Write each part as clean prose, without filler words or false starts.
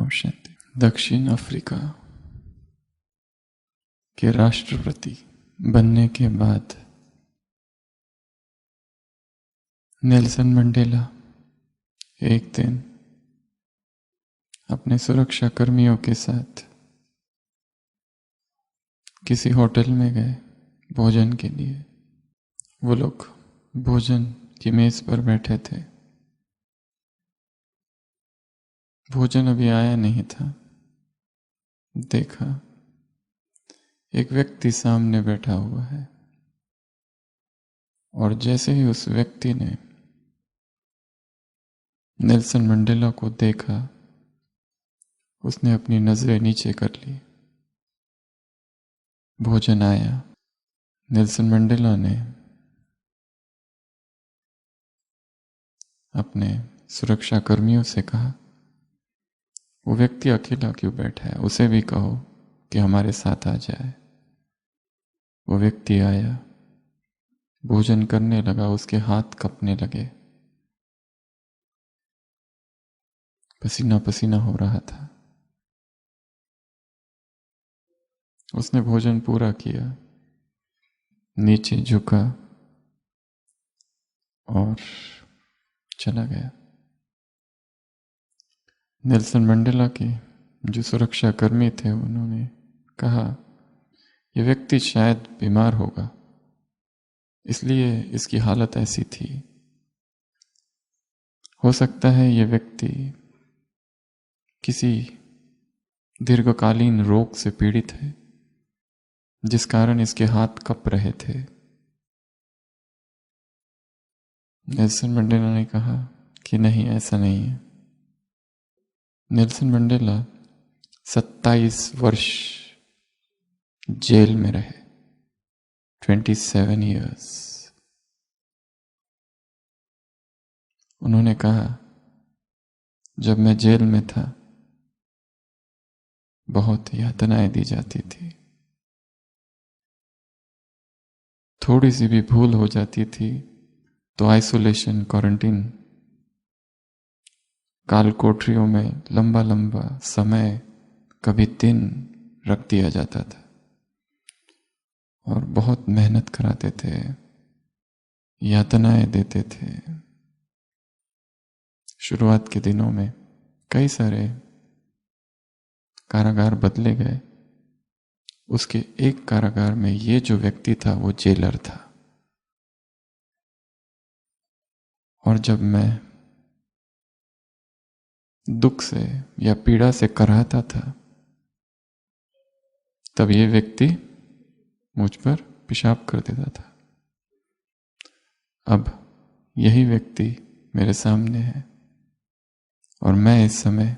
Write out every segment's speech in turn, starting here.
ओम शांति। दक्षिण अफ्रीका के राष्ट्रपति बनने के बाद नेल्सन मंडेला एक दिन अपने सुरक्षा कर्मियों के साथ किसी होटल में गए भोजन के लिए। वो लोग भोजन की मेज पर बैठे थे। भोजन अभी आया नहीं था। देखा एक व्यक्ति सामने बैठा हुआ है और जैसे ही उस व्यक्ति ने नेल्सन मंडेला को देखा, उसने अपनी नजरें नीचे कर ली। भोजन आया। नेल्सन मंडेला ने अपने सुरक्षा कर्मियों से कहा, वो व्यक्ति अकेला क्यों बैठा है, उसे भी कहो कि हमारे साथ आ जाए। वो व्यक्ति आया, भोजन करने लगा, उसके हाथ कँपने लगे, पसीना पसीना हो रहा था। उसने भोजन पूरा किया, नीचे झुका और चला गया। नेल्सन मंडेला के जो सुरक्षा कर्मी थे उन्होंने कहा, यह व्यक्ति शायद बीमार होगा, इसलिए इसकी हालत ऐसी थी। हो सकता है यह व्यक्ति किसी दीर्घकालीन रोग से पीड़ित है, जिस कारण इसके हाथ कँप रहे थे। नेल्सन मंडेला ने कहा कि नहीं, ऐसा नहीं है। नेल्सन मंडेला 27 वर्ष जेल में रहे, 27 years। उन्होंने कहा, जब मैं जेल में था बहुत यातनाएं दी जाती थी। थोड़ी सी भी भूल हो जाती थी तो आइसोलेशन, क्वारंटीन, काल कोठरियों में लंबा लंबा समय, कभी दिन रख दिया जाता था और बहुत मेहनत कराते थे, यातनाएं देते थे। शुरुआत के दिनों में कई सारे कारागार बदले गए। उसके एक कारागार में ये जो व्यक्ति था वो जेलर था। और जब मैं दुख से या पीड़ा से कराहता था, तब ये व्यक्ति मुझ पर पेशाब कर देता था। अब यही व्यक्ति मेरे सामने है और मैं इस समय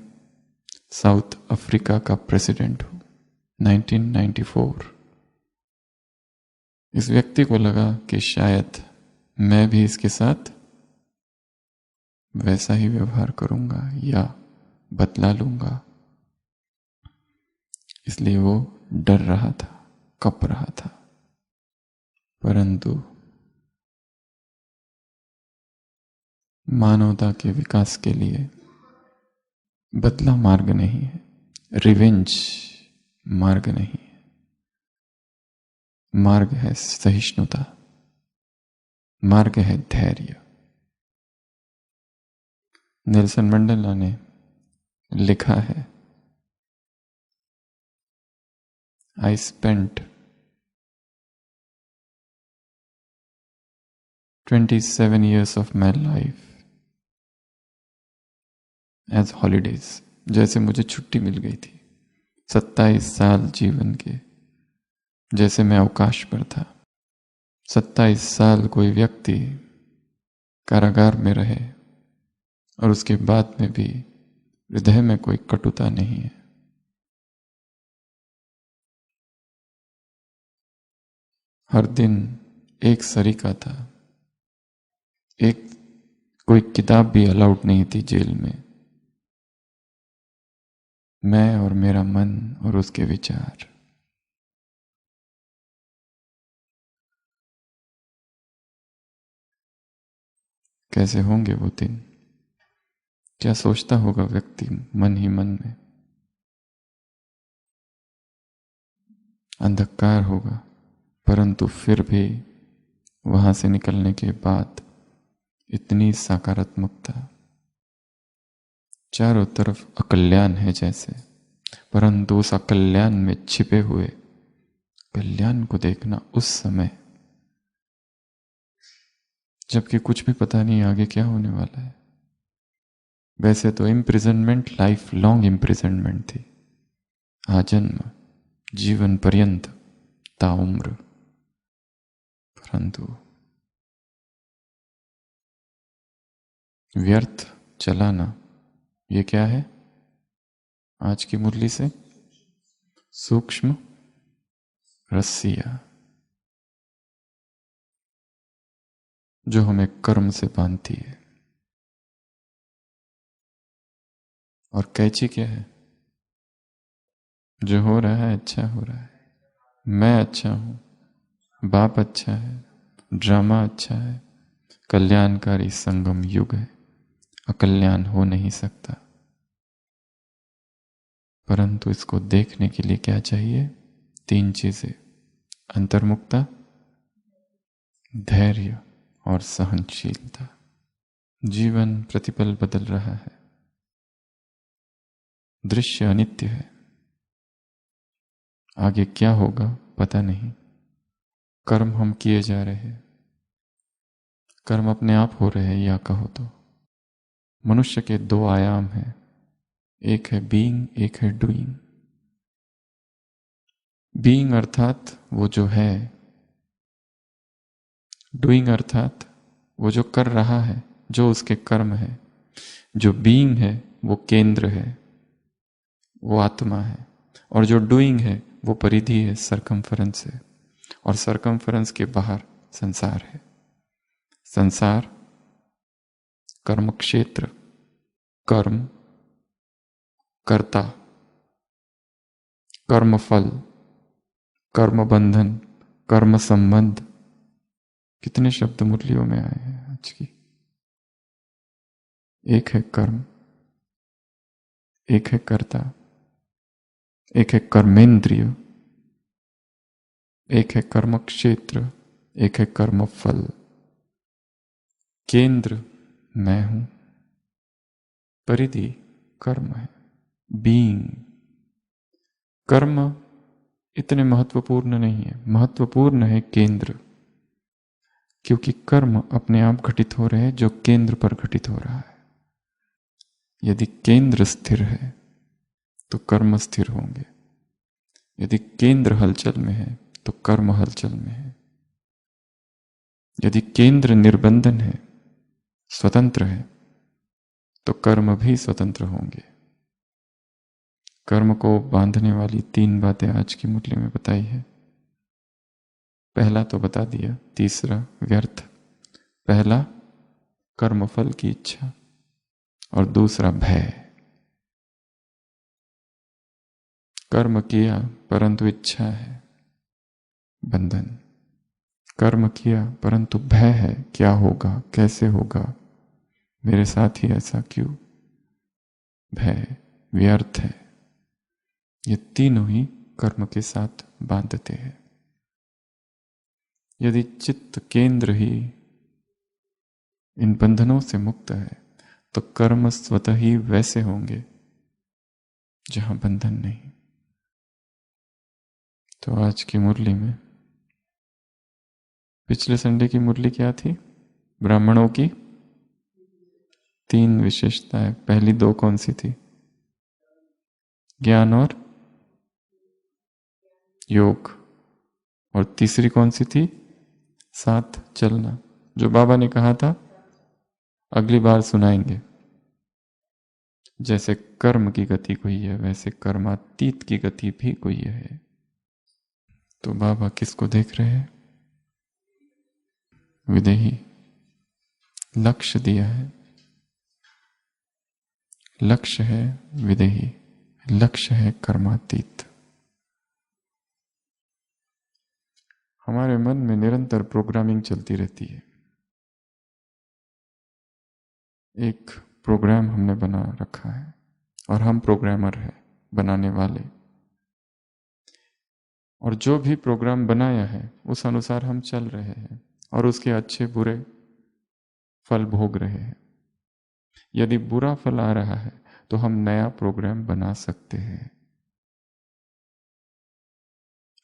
साउथ अफ्रीका का प्रेसिडेंट हूं, 1994। इस व्यक्ति को लगा कि शायद मैं भी इसके साथ वैसा ही व्यवहार करूंगा या बदला लूंगा, इसलिए वो डर रहा था, कँप रहा था। परंतु मानवता के विकास के लिए बदला मार्ग नहीं है, रिवेंज मार्ग नहीं है। मार्ग है सहिष्णुता, मार्ग है धैर्य। नेल्सन मंडेला ने लिखा है, I spent 27 years of my life as holidays। जैसे मुझे छुट्टी मिल गई थी, 27 साल जीवन के जैसे मैं अवकाश पर था। 27 साल कोई व्यक्ति कारागार में रहे और उसके बाद में भी हृदय में कोई कटुता नहीं है। हर दिन एक सरीका था, एक कोई किताब भी अलाउड नहीं थी जेल में। मैं और मेरा मन और उसके विचार। कैसे होंगे वो दिन? क्या सोचता होगा व्यक्ति मन ही मन में? अंधकार होगा, परंतु फिर भी वहां से निकलने के बाद इतनी सकारात्मकता, चारों तरफ अकल्याण है जैसे, परंतु उस अकल्याण में छिपे हुए कल्याण को देखना उस समय, जबकि कुछ भी पता नहीं आगे क्या होने वाला है। वैसे तो इम्प्रिजनमेंट लाइफ लॉन्ग इम्प्रिजनमेंट थी, आजन्म, जीवन पर्यंत, ताउम्र, परंतु व्यर्थ चलाना, ये क्या है? आज की मुरली से सूक्ष्म रस्सियां जो हमें कर्म से बांधती है। और कैची क्या है? जो हो रहा है अच्छा हो रहा है, मैं अच्छा हूं, बाप अच्छा है, ड्रामा अच्छा है, कल्याणकारी संगम युग है, अकल्याण हो नहीं सकता। परंतु इसको देखने के लिए क्या चाहिए? 3 चीजें: अंतर्मुखता, धैर्य और सहनशीलता। जीवन प्रतिपल बदल रहा है, दृश्य अनित्य है, आगे क्या होगा पता नहीं। कर्म हम किए जा रहे हैं, कर्म अपने आप हो रहे हैं या कहो तो। मनुष्य के 2 आयाम हैं, एक है बीइंग, एक है डूइंग। बीइंग अर्थात वो जो है, डूइंग अर्थात वो जो कर रहा है, जो उसके कर्म है। जो बीइंग है वो केंद्र है, वो आत्मा है, और जो डूइंग है वो परिधि है, सरकमफरेंस है, और सरकमफरेंस के बाहर संसार है। संसार कर्म क्षेत्र, कर्म कर्ता, कर्म फल, कर्म बंधन, कर्म संबंध। कितने शब्द मुरलियों में आए हैं आज की। एक है कर्म, एक है कर्ता, एक है कर्मेंद्रिय, एक है कर्म क्षेत्र, एक है कर्म फल। केंद्र मैं हूं, परिधि कर्म है, बीइंग। कर्म इतने महत्वपूर्ण नहीं है, महत्वपूर्ण है केंद्र, क्योंकि कर्म अपने आप घटित हो रहे हैं जो केंद्र पर घटित हो रहा है। यदि केंद्र स्थिर है तो कर्म स्थिर होंगे, यदि केंद्र हलचल में है तो कर्म हलचल में है। यदि केंद्र निर्बंधन है, स्वतंत्र है, तो कर्म भी स्वतंत्र होंगे। कर्म को बांधने वाली 3 बातें आज की मुरली में बताई है। पहला तो बता दिया, तीसरा व्यर्थ। पहला कर्मफल की इच्छा, और दूसरा भय। कर्म किया परंतु इच्छा है, बंधन। कर्म किया परंतु भय है, क्या होगा, कैसे होगा, मेरे साथ ही ऐसा क्यों, भय, व्यर्थ है। ये तीनों ही कर्म के साथ बांधते हैं। यदि चित्त केंद्र ही इन बंधनों से मुक्त है तो कर्म स्वतः ही वैसे होंगे जहां बंधन नहीं। तो आज की मुरली में, पिछले संडे की मुरली क्या थी? ब्राह्मणों की 3 विशेषताएं। पहली 2 कौन सी थी? ज्ञान और योग। और तीसरी कौन सी थी? साथ चलना, जो बाबा ने कहा था अगली बार सुनाएंगे। जैसे कर्म की गति कोई है, वैसे कर्मातीत की गति भी कोई है। तो बाबा किसको देख रहे हैं? विदेही। लक्ष्य दिया है, लक्ष्य है विदेही, लक्ष्य है कर्मातीत। हमारे मन में निरंतर प्रोग्रामिंग चलती रहती है। एक प्रोग्राम हमने बना रखा है, और हम प्रोग्रामर हैं, बनाने वाले। और जो भी प्रोग्राम बनाया है उस अनुसार हम चल रहे हैं और उसके अच्छे बुरे फल भोग रहे हैं। यदि बुरा फल आ रहा है तो हम नया प्रोग्राम बना सकते हैं।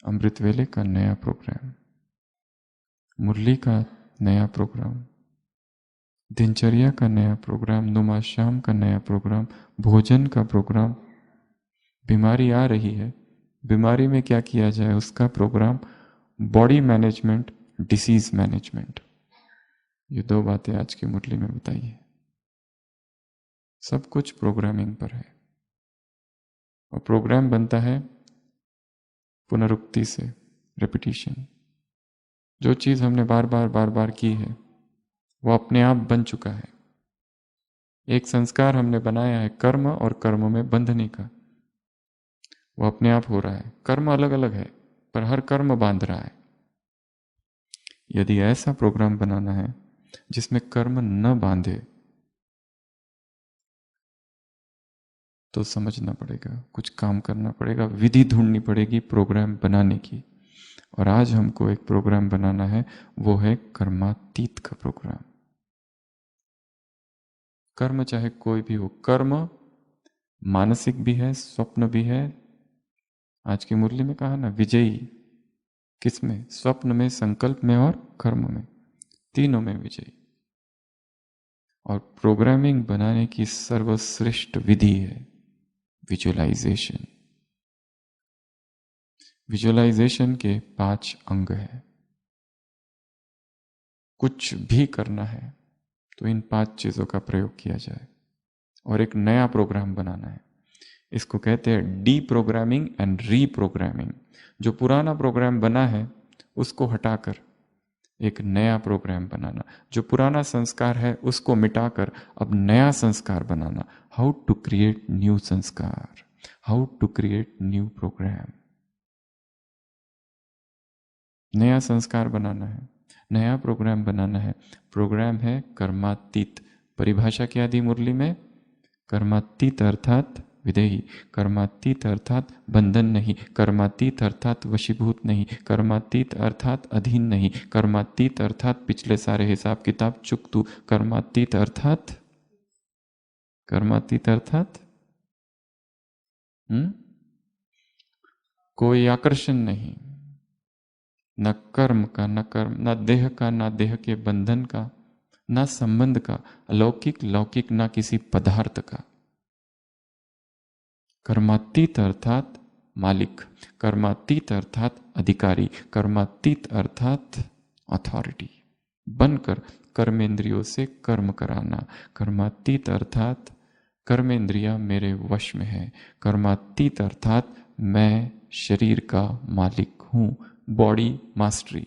अमृत वेले का नया प्रोग्राम, मुरली का नया प्रोग्राम, दिनचर्या का नया प्रोग्राम, नुमा शाम का नया प्रोग्राम, भोजन का प्रोग्राम। बीमारी आ रही है, बीमारी में क्या किया जाए उसका programme, body management, disease management. ये दो बातें आज की मुरली में बताई है। सब कुछ प्रोग्रामिंग पर है और प्रोग्राम बनता है पुनरुक्ति से, रिपीटिशन। जो चीज हमने बार बार की है वो अपने आप बन चुका है। एक संस्कार हमने बनाया है कर्म और कर्म में बंधने का, वो अपने आप हो रहा है। कर्म अलग अलग है पर हर कर्म बांध रहा है। यदि ऐसा प्रोग्राम बनाना है जिसमें कर्म न बांधे तो समझना पड़ेगा, कुछ काम करना पड़ेगा, विधि ढूंढनी पड़ेगी प्रोग्राम बनाने की। और आज हमको एक प्रोग्राम बनाना है, वो है कर्मातीत का प्रोग्राम। कर्म चाहे कोई भी हो, कर्म मानसिक भी है, स्वप्न भी है। आज की मुरली में कहा ना, विजयी किसमें? स्वप्न में, संकल्प में और कर्म में, तीनों में विजयी। और प्रोग्रामिंग बनाने की सर्वश्रेष्ठ विधि है विजुअलाइजेशन। विजुअलाइजेशन के 5 अंग हैं। कुछ भी करना है तो इन 5 चीजों का प्रयोग किया जाए और एक नया प्रोग्राम बनाना है। इसको कहते हैं डी प्रोग्रामिंग एंड रीप्रोग्रामिंग। जो पुराना प्रोग्राम बना है उसको हटाकर एक नया प्रोग्राम बनाना, जो पुराना संस्कार है उसको मिटाकर अब नया संस्कार बनाना। How to create new sanskar, how to create new programme. नया संस्कार बनाना है, नया प्रोग्राम बनाना है। प्रोग्राम है कर्मातीत। परिभाषा क्या दी मुरली में? कर्मातीत अर्थात विधेयी, कर्मातीत अर्थात बंधन नहीं, कर्मातीत अर्थात वशीभूत नहीं, कर्मातीत अर्थात अधीन नहीं, कर्मातीत अर्थात पिछले सारे हिसाब किताब चुक तू। कर्मातीत अर्थात, कर्मातीत अर्थात कोई आकर्षण नहीं, न कर्म का, न कर्म, न देह का, न देह के बंधन का, न संबंध का, अलौकिक लौकिक, न किसी पदार्थ का। कर्मातीत अर्थात मालिक, कर्मातीत अर्थात अधिकारी, कर्मातीत अर्थात अथॉरिटी। बनकर कर्मेंद्रियों से कर्म कराना। कर्मातीत अर्थात कर्मेंद्रिया मेरे वश में है। कर्मातीत अर्थात मैं शरीर का मालिक हूं, बॉडी मास्टरी।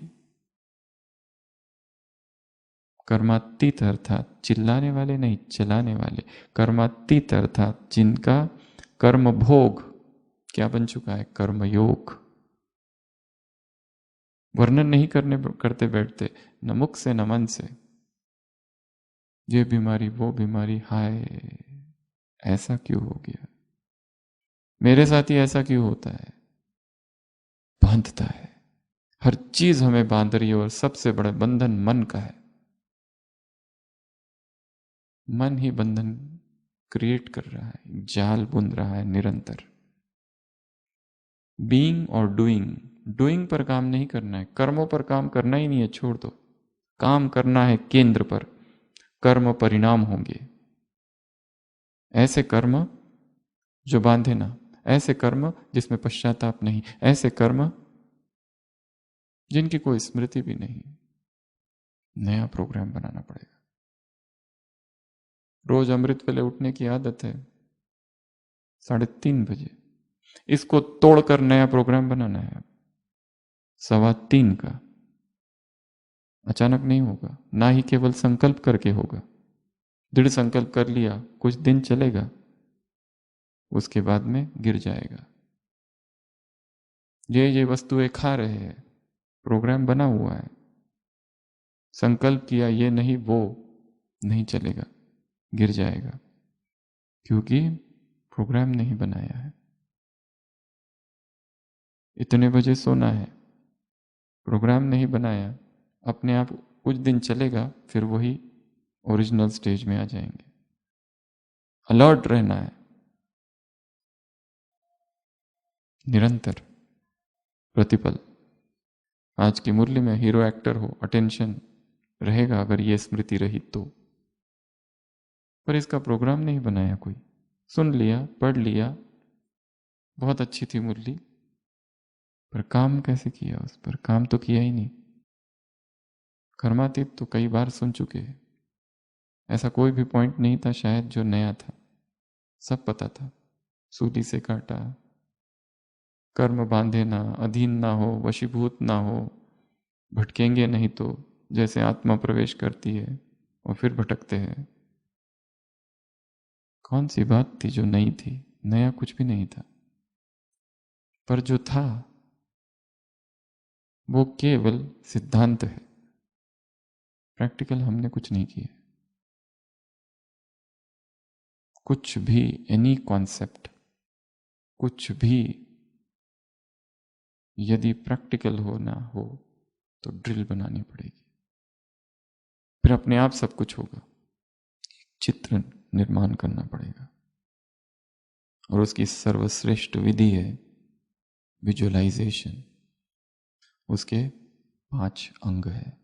कर्मातीत अर्थात चिल्लाने वाले नहीं, चलाने वाले। कर्मातीत अर्थात जिनका कर्म भोग क्या बन चुका है? कर्मयोग। वर्णन नहीं करते बैठते, न मुख से न मन से। ये बीमारी, वो बीमारी, हाय ऐसा क्यों हो गया, मेरे साथ ही ऐसा क्यों होता है? बांधता है, हर चीज हमें बांध रही है और सबसे बड़ा बंधन मन का है। मन ही बंधन क्रिएट कर रहा है, जाल बुन रहा है निरंतर। बीइंग और डूइंग, डूइंग पर काम नहीं करना है, कर्मों पर काम करना ही नहीं है, छोड़ दो। काम करना है केंद्र पर, कर्म परिणाम होंगे। ऐसे कर्म जो बांधे ना, ऐसे कर्म जिसमें पश्चाताप नहीं, ऐसे कर्म जिनकी कोई स्मृति भी नहीं। नया प्रोग्राम बनाना पड़ेगा। रोज अमृत वेले उठने की आदत है 3:30 बजे, इसको तोड़कर नया प्रोग्राम बनाना है 3:15 का। अचानक नहीं होगा, ना ही केवल संकल्प करके होगा। दृढ़ संकल्प कर लिया, कुछ दिन चलेगा, उसके बाद में गिर जाएगा। ये वस्तुएं खा रहे हैं, प्रोग्राम बना हुआ है। संकल्प किया ये नहीं वो नहीं चलेगा, गिर जाएगा, क्योंकि प्रोग्राम नहीं बनाया है। इतने बजे सोना है, प्रोग्राम नहीं बनाया, अपने आप कुछ दिन चलेगा, फिर वही ओरिजिनल स्टेज में आ जाएंगे। अलर्ट रहना है, निरंतर, प्रतिपल। आज की मुरली में हीरो एक्टर हो, अटेंशन रहेगा अगर ये स्मृति रही तो। पर इसका प्रोग्राम नहीं बनाया कोई, सुन लिया, पढ़ लिया, बहुत अच्छी थी मुरली, पर काम कैसे किया उस पर? काम तो किया ही नहीं। कर्मातीत तो कई बार सुन चुके हैं, ऐसा कोई भी पॉइंट नहीं था शायद जो नया था, सब पता था। सूली से काटा, कर्म बांधे ना, अधीन ना हो, वशीभूत ना हो, भटकेंगे नहीं तो, जैसे आत्मा प्रवेश करती है और फिर भटकते हैं। कौन सी बात थी जो नई थी? नया कुछ भी नहीं था, पर जो था वो केवल सिद्धांत है, प्रैक्टिकल हमने कुछ नहीं किया। कुछ भी, एनी कॉन्सेप्ट, कुछ भी यदि प्रैक्टिकल हो ना हो तो ड्रिल बनानी पड़ेगी, फिर अपने आप सब कुछ होगा। चित्र निर्माण करना पड़ेगा, और उसकी सर्वश्रेष्ठ विधि है विजुअलाइजेशन। उसके 5 अंग है।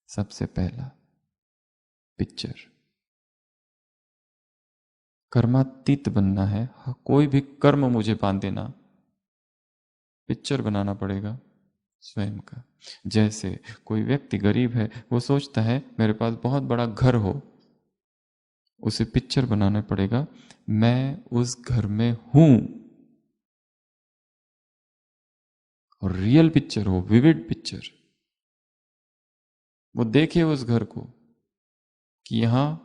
सबसे पहला पिक्चर। कर्मातीत बनना है, कोई भी कर्म मुझे बांध देना, पिक्चर बनाना पड़ेगा स्वयं का। जैसे कोई व्यक्ति गरीब है, वो सोचता है मेरे पास बहुत बड़ा घर हो, उसे पिक्चर बनाना पड़ेगा, मैं उस घर में हूं, और रियल पिक्चर हो, विविड पिक्चर। वो देखे उस घर को कि यहां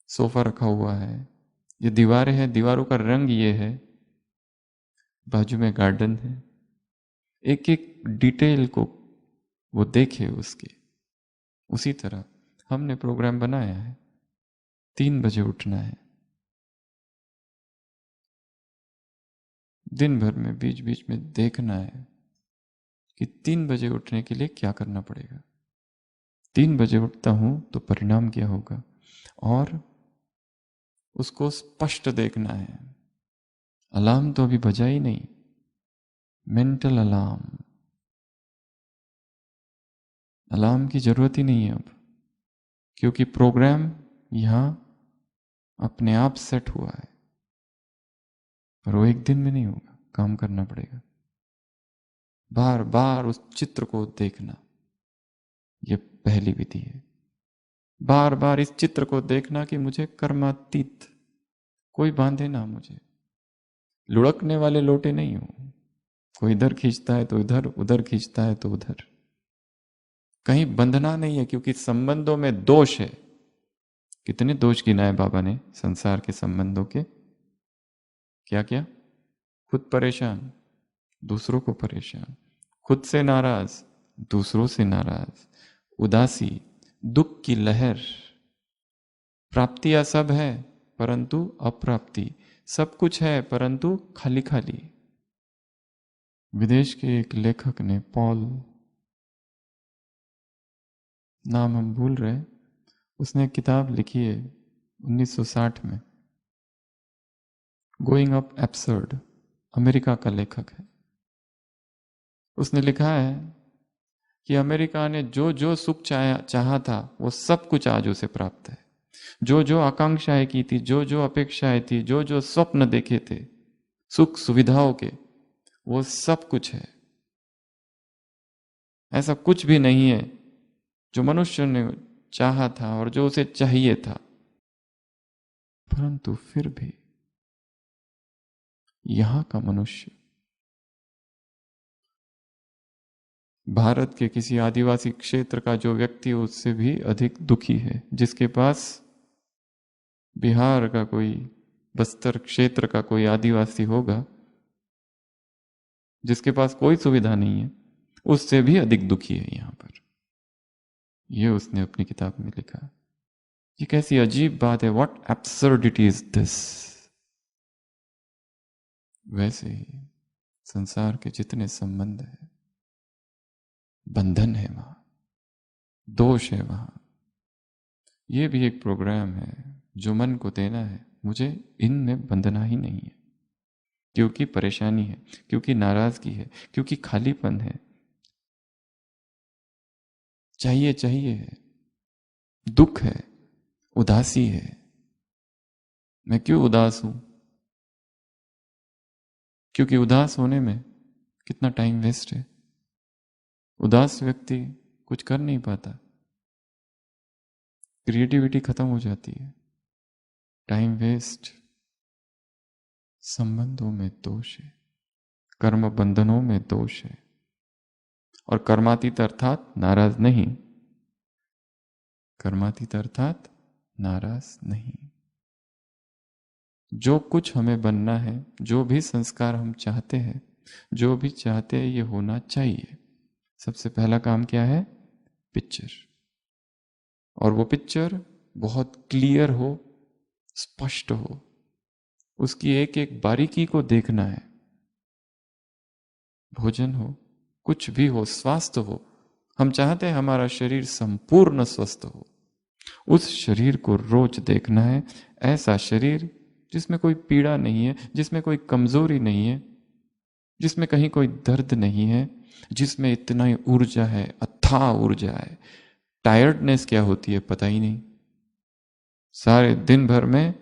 सोफा रखा हुआ है, ये दीवारें हैं, दीवारों का रंग ये है, बाजू में गार्डन है, एक एक डिटेल को वो देखे उसके। उसी तरह हमने प्रोग्राम बनाया है, 3 बजे उठना है। दिन भर में बीच बीच में देखना है कि 3 बजे उठने के लिए क्या करना पड़ेगा। 3 बजे उठता हूं तो परिणाम क्या होगा, और उसको स्पष्ट देखना है। अलार्म तो अभी बजा ही नहीं, मेंटल अलार्म। अलार्म की जरूरत ही नहीं है अब, क्योंकि प्रोग्राम यहां अपने आप सेट हुआ है। पर वो एक दिन में नहीं होगा, काम करना पड़ेगा। बार बार उस चित्र को देखना, ये पहली विधि है। बार बार इस चित्र को देखना कि मुझे कर्मातीत, कोई बांधे ना मुझे, लुढ़कने वाले लोटे नहीं हो। कोई इधर खींचता है तो इधर, उधर खींचता है तो उधर, कहीं बंधना नहीं है, क्योंकि संबंधों में दोष है। कितने दोष गिनाए बाबा ने संसार के संबंधों के? क्या क्या? खुद परेशान, दूसरों को परेशान, खुद से नाराज, दूसरों से नाराज, उदासी, दुख की लहर, प्राप्तियां सब है परंतु अप्राप्ति, सब कुछ है परंतु खाली खाली। विदेश के एक लेखक ने, पॉल, नाम हम भूल रहे, उसने एक किताब लिखी है 1960 में, गोइंग अप एब्सर्ड, अमेरिका का लेखक है। उसने लिखा है कि अमेरिका ने जो जो सुख चाहा था वो सब कुछ आज उसे प्राप्त है। जो जो आकांक्षाएं की थी, जो जो अपेक्षाएं थी, जो जो स्वप्न देखे थे सुख सुविधाओं के, वो सब कुछ है। ऐसा कुछ भी नहीं है जो मनुष्य ने चाहा था और जो उसे चाहिए था। परंतु फिर भी यहां का मनुष्य भारत के किसी आदिवासी क्षेत्र का जो व्यक्ति उससे भी अधिक दुखी है। जिसके पास बिहार का कोई, बस्तर क्षेत्र का कोई आदिवासी होगा, जिसके पास कोई सुविधा नहीं है, उससे भी अधिक दुखी है यहां पर। यह उसने अपनी किताब में लिखा। ये कैसी अजीब बात है, व्हाट एब्सर्डिटी इज दिस। वैसे ही संसार के जितने संबंध है, बंधन है वहां, दोष है वहां। ये भी एक प्रोग्राम है जो मन को देना है, मुझे इनमें बंधना ही नहीं है, क्योंकि परेशानी है, क्योंकि नाराजगी है, क्योंकि खालीपन है, चाहिए चाहिए है, दुख है, उदासी है। मैं क्यों उदास हूं? क्योंकि उदास होने में कितना टाइम वेस्ट है। उदास व्यक्ति कुछ कर नहीं पाता, क्रिएटिविटी खत्म हो जाती है, टाइम वेस्ट। संबंधों में दोष है, कर्म बंधनों में दोष है, और कर्मातीत अर्थात नाराज नहीं, कर्मातीत अर्थात नाराज नहीं। जो कुछ हमें बनना है, जो भी संस्कार हम चाहते हैं, जो भी चाहते हैं, ये होना चाहिए। सबसे पहला काम क्या है? पिक्चर। और वो पिक्चर बहुत क्लियर हो, स्पष्ट हो, उसकी एक एक बारीकी को देखना है। भोजन हो, कुछ भी हो, स्वास्थ्य हो, हम चाहते हैं हमारा शरीर संपूर्ण स्वस्थ हो, उस शरीर को रोज देखना है। ऐसा शरीर जिसमें कोई पीड़ा नहीं है, जिसमें कोई कमजोरी नहीं है, जिसमें कहीं कोई दर्द नहीं है, जिसमें इतना ही ऊर्जा है, अथाह ऊर्जा है। टायर्डनेस क्या होती है पता ही नहीं, सारे दिन भर में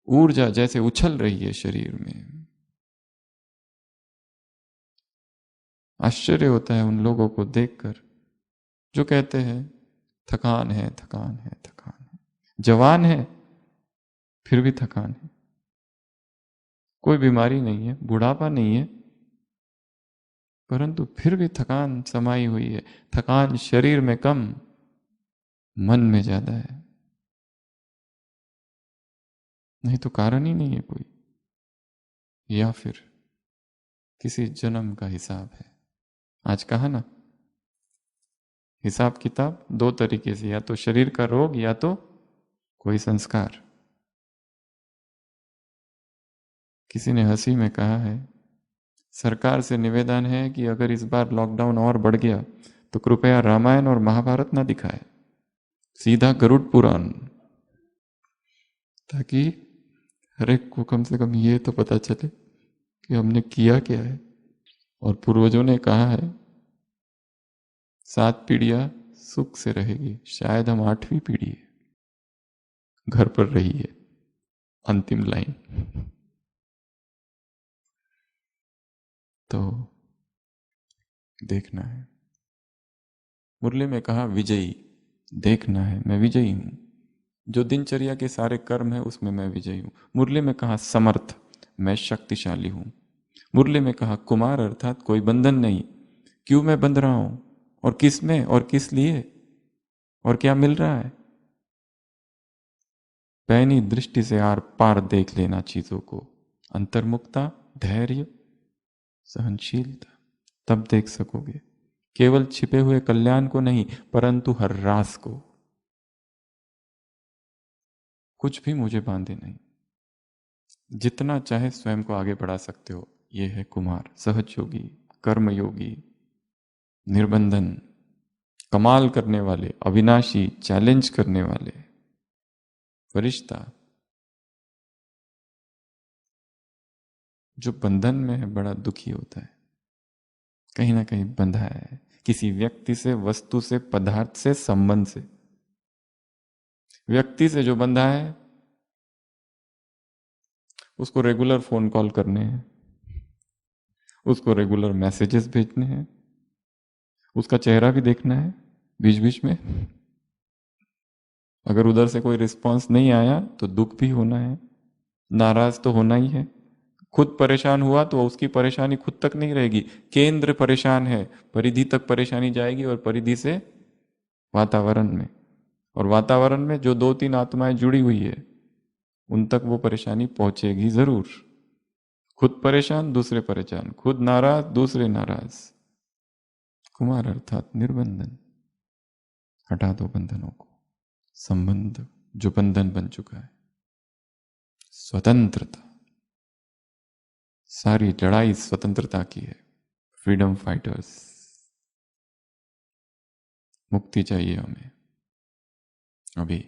ऊर्जा जैसे उछल रही है शरीर में। आश्चर्य होता है उन लोगों को देखकर जो कहते हैं थकान है, थकान है, थकान है। जवान है फिर भी थकान है, कोई बीमारी नहीं है, बुढ़ापा नहीं है, परंतु फिर भी थकान समाई हुई है। थकान शरीर में कम, मन में ज्यादा है। नहीं तो कारण ही नहीं है कोई, या फिर किसी जन्म का हिसाब है। आज कहा ना, हिसाब किताब दो तरीके से, या तो शरीर का रोग या तो कोई संस्कार। किसी ने हंसी में कहा है, सरकार से निवेदन है कि अगर इस बार लॉकडाउन और बढ़ गया तो कृपया रामायण और महाभारत ना दिखाए, सीधा गरुड़ पुराण, ताकि हर एक को कम से कम ये तो पता चले कि हमने किया क्या है। और पूर्वजों ने कहा है 7 पीढ़ियां सुख से रहेगी, शायद हम 8वीं पीढ़ी है, घर पर रही है। अंतिम लाइन। तो देखना है। मुरली में कहा विजयी, देखना है मैं विजयी हूं, जो दिनचर्या के सारे कर्म है उसमें मैं विजयी हूं। मुरली में कहा समर्थ, मैं शक्तिशाली हूं। मुरली में कहा कुमार अर्थात कोई बंधन नहीं, क्यों मैं बंध रहा हूं, और किस में और किस लिए, और क्या मिल रहा है। पैनी दृष्टि से आर पार देख लेना चीजों को, अंतर्मुखता, धैर्य, सहनशीलता, तब देख सकोगे। केवल छिपे हुए कल्याण को नहीं, परंतु हर रास को। कुछ भी मुझे बांधे नहीं, जितना चाहे स्वयं को आगे बढ़ा सकते हो। यह है कुमार, सहज योगी, कर्म योगी, निर्बंधन, कमाल करने वाले, अविनाशी, चैलेंज करने वाले, फरिश्ता। जो बंधन में है बड़ा दुखी होता है, कहीं ना कहीं बंधा है किसी व्यक्ति से, वस्तु से, पदार्थ से, संबंध से। व्यक्ति से जो बंधा है उसको रेगुलर फोन कॉल करने हैं, उसको रेगुलर मैसेजेस भेजने हैं, उसका चेहरा भी देखना है बीच बीच में। अगर उधर से कोई रिस्पांस नहीं आया तो दुख भी होना है, नाराज तो होना ही है। खुद परेशान हुआ तो उसकी परेशानी खुद तक नहीं रहेगी, केंद्र परेशान है, परिधि तक परेशानी जाएगी, और परिधि से वातावरण में, और वातावरण में जो 2-3 आत्माएं जुड़ी हुई है उन तक वो परेशानी पहुंचेगी जरूर। खुद परेशान दूसरे परेशान, खुद नाराज दूसरे नाराज। कुमार अर्थात निर्बंधन, हटा दो बंधनों को। संबंध जो बंधन बन चुका है, स्वतंत्रता, सारी लड़ाई स्वतंत्रता की है। फ्रीडम फाइटर्स, मुक्ति चाहिए हमें। अभी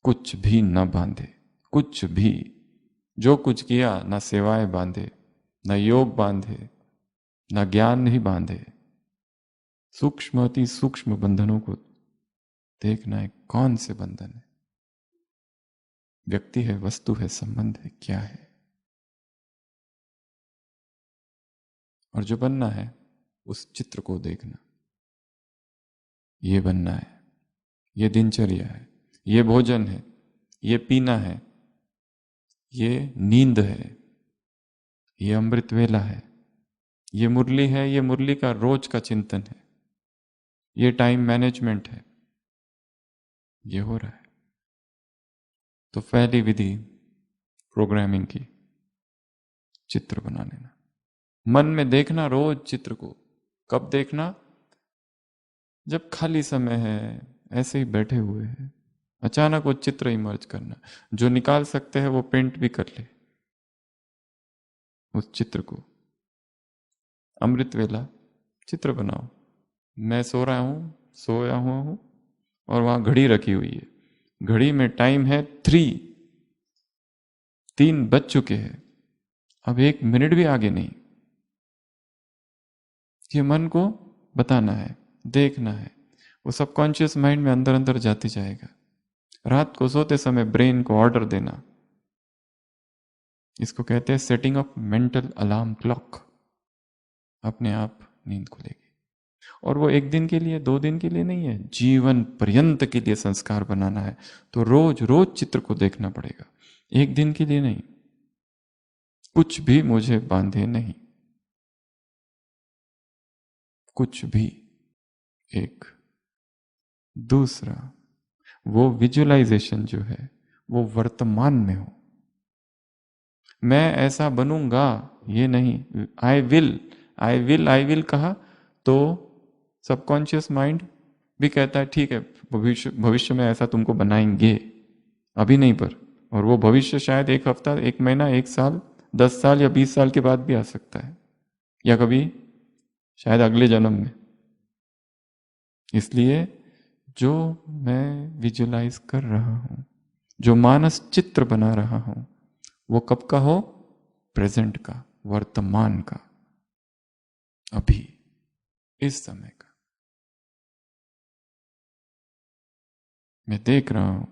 कुछ भी न बांधे, कुछ भी, जो कुछ किया, ना सेवाएं बांधे, न योग बांधे, न ज्ञान ही बांधे। सूक्ष्म, अति सूक्ष्म बंधनों को देखना है, कौन से बंधन है, व्यक्ति है, वस्तु है, संबंध है, क्या है। और जो बनना है उस चित्र को देखना, ये बनना है, ये दिनचर्या है, ये भोजन है, ये पीना है, ये नींद है, ये अमृत वेला है, ये मुरली है, ये मुरली का रोज का चिंतन है, ये टाइम मैनेजमेंट है, ये हो रहा है। तो पहली विधि प्रोग्रामिंग की, चित्र बना लेना, मन में देखना रोज चित्र को। कब देखना? जब खाली समय है, ऐसे ही बैठे हुए हैं, अचानक वो चित्र इमर्ज करना। जो निकाल सकते हैं वो प्रिंट भी कर ले उस चित्र को। अमृत वेला चित्र बनाओ, मैं सो रहा हूं, सोया हुआ हूं, और वहां घड़ी रखी हुई है, घड़ी में टाइम है 3 बज चुके हैं, अब 1 मिनट भी आगे नहीं। ये मन को बताना है, देखना है, वो सबकॉन्शियस माइंड में अंदर अंदर जाते जाएगा। रात को सोते समय ब्रेन को ऑर्डर देना, इसको कहते हैं setting up mental alarm clock. अपने आप नींद खुलेगी। और वो 1 दिन के लिए, 2 दिन के लिए नहीं है, जीवन पर्यंत के लिए संस्कार बनाना है। तो रोज रोज चित्र को देखना पड़ेगा, 1 दिन के लिए नहीं। कुछ भी मुझे बांधे नहीं, कुछ भी। एक दूसरा, वो विजुअलाइजेशन जो है वो वर्तमान में हो। मैं ऐसा बनूंगा ये नहीं, आई विल कहा तो सबकॉन्शियस माइंड भी कहता है ठीक है, भविष्य भविष्य में ऐसा तुमको बनाएंगे, अभी नहीं पर। और वो भविष्य शायद 1 हफ्ता, 1 महीना, 1 साल, 10 साल या 20 साल के बाद भी आ सकता है, या कभी शायद अगले जन्म में। इसलिए जो मैं विजुलाइज कर रहा हूं, जो मानस चित्र बना रहा हूं, वो कब का हो? प्रेजेंट का, वर्तमान का, अभी, इस समय का। मैं देख रहा हूं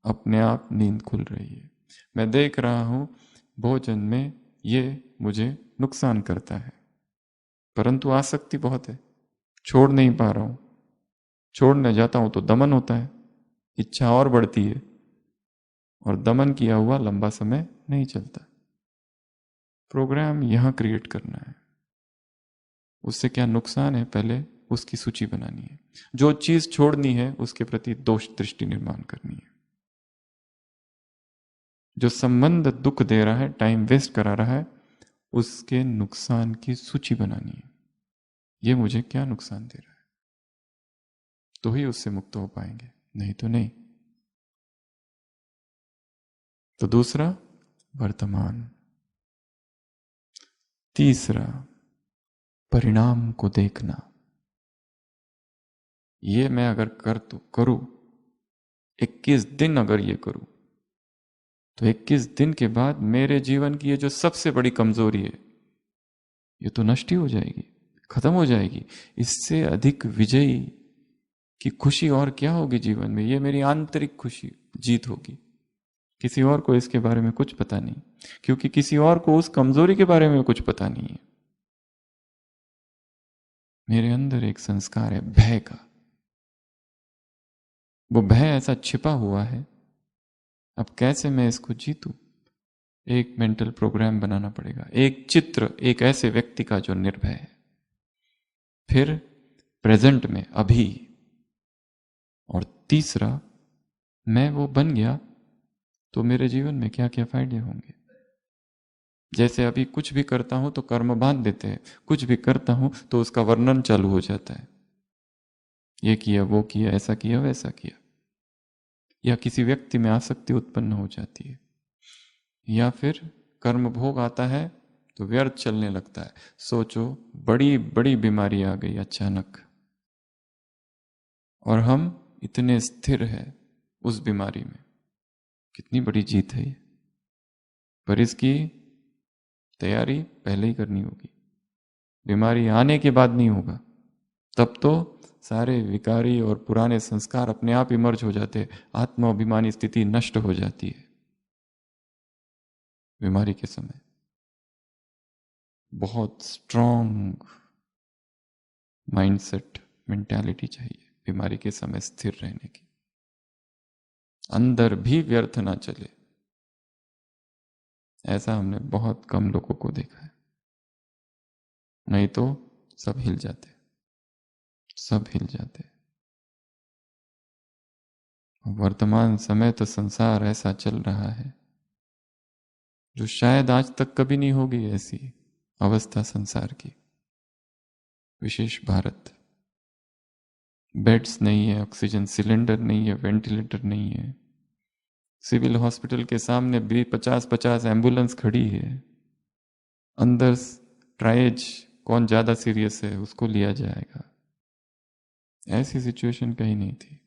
अपने आप नींद खुल रही है, मैं देख रहा हूं भोजन में ये मुझे नुकसान करता है, परंतु आसक्ति बहुत है, छोड़ नहीं पा रहा हूं। छोड़ने जाता हूं तो दमन होता है, इच्छा और बढ़ती है, और दमन किया हुआ लंबा समय नहीं चलता। प्रोग्राम यहां क्रिएट करना है। उससे क्या नुकसान है, पहले उसकी सूची बनानी है। जो चीज छोड़नी है उसके प्रति दोष दृष्टि निर्माण करनी है। जो संबंध दुख दे रहा है, टाइम वेस्ट करा रहा है, उसके नुकसान की सूची बनानी है। ये मुझे क्या नुकसान दे रहा है, तो ही उससे मुक्त हो पाएंगे, नहीं तो नहीं। तो दूसरा, वर्तमान। तीसरा, परिणाम को देखना। ये मैं अगर करूं, 21 दिन अगर ये करूं, तो 21 दिन के बाद मेरे जीवन की ये जो सबसे बड़ी कमजोरी है, ये तो नष्ट ही हो जाएगी, खत्म हो जाएगी। इससे अधिक विजयी की खुशी और क्या होगी जीवन में? ये मेरी आंतरिक खुशी, जीत होगी। किसी और को इसके बारे में कुछ पता नहीं, क्योंकि किसी और को उस कमजोरी के बारे में कुछ पता नहीं है। मेरे अंदर एक संस्कार है भय का, वो भय ऐसा छिपा हुआ है, अब कैसे मैं इसको जीतूं? एक मेंटल प्रोग्राम बनाना पड़ेगा, एक चित्र, एक ऐसे व्यक्ति का जो निर्भय है। फिर प्रेजेंट में, अभी। और तीसरा, मैं वो बन गया तो मेरे जीवन में क्या क्या फायदे होंगे। जैसे अभी कुछ भी करता हूं तो कर्म बांध देते हैं, कुछ भी करता हूं तो उसका वर्णन चालू हो जाता है, ये किया, वो किया, ऐसा किया, वैसा किया। या किसी व्यक्ति में आसक्ति उत्पन्न हो जाती है, या फिर कर्म भोग आता है तो व्यर्थ चलने लगता है। सोचो, बड़ी बड़ी बीमारी आ गई अचानक और हम इतने स्थिर है उस बीमारी में, कितनी बड़ी जीत है ये। पर इसकी तैयारी पहले ही करनी होगी, बीमारी आने के बाद नहीं होगा। तब तो सारे विकारी और पुराने संस्कार अपने आप इमर्ज हो जाते, आत्माभिमानी स्थिति नष्ट हो जाती है। बीमारी के समय बहुत स्ट्रॉन्ग माइंडसेट, मेंटालिटी चाहिए बीमारी के समय स्थिर रहने की, अंदर भी व्यर्थ ना चले। ऐसा हमने बहुत कम लोगों को देखा है, नहीं तो सब हिल जाते, सब हिल जाते। वर्तमान समय तो संसार ऐसा चल रहा है जो शायद आज तक कभी नहीं होगी ऐसी अवस्था संसार की। विशेष भारत, बेड्स नहीं है, ऑक्सीजन सिलेंडर नहीं है, वेंटिलेटर नहीं है, सिविल हॉस्पिटल के सामने भी 50-50 एम्बुलेंस खड़ी है, अंदर ट्रायज कौन ज्यादा सीरियस है उसको लिया जाएगा। ऐसी सिचुएशन कहीं नहीं थी।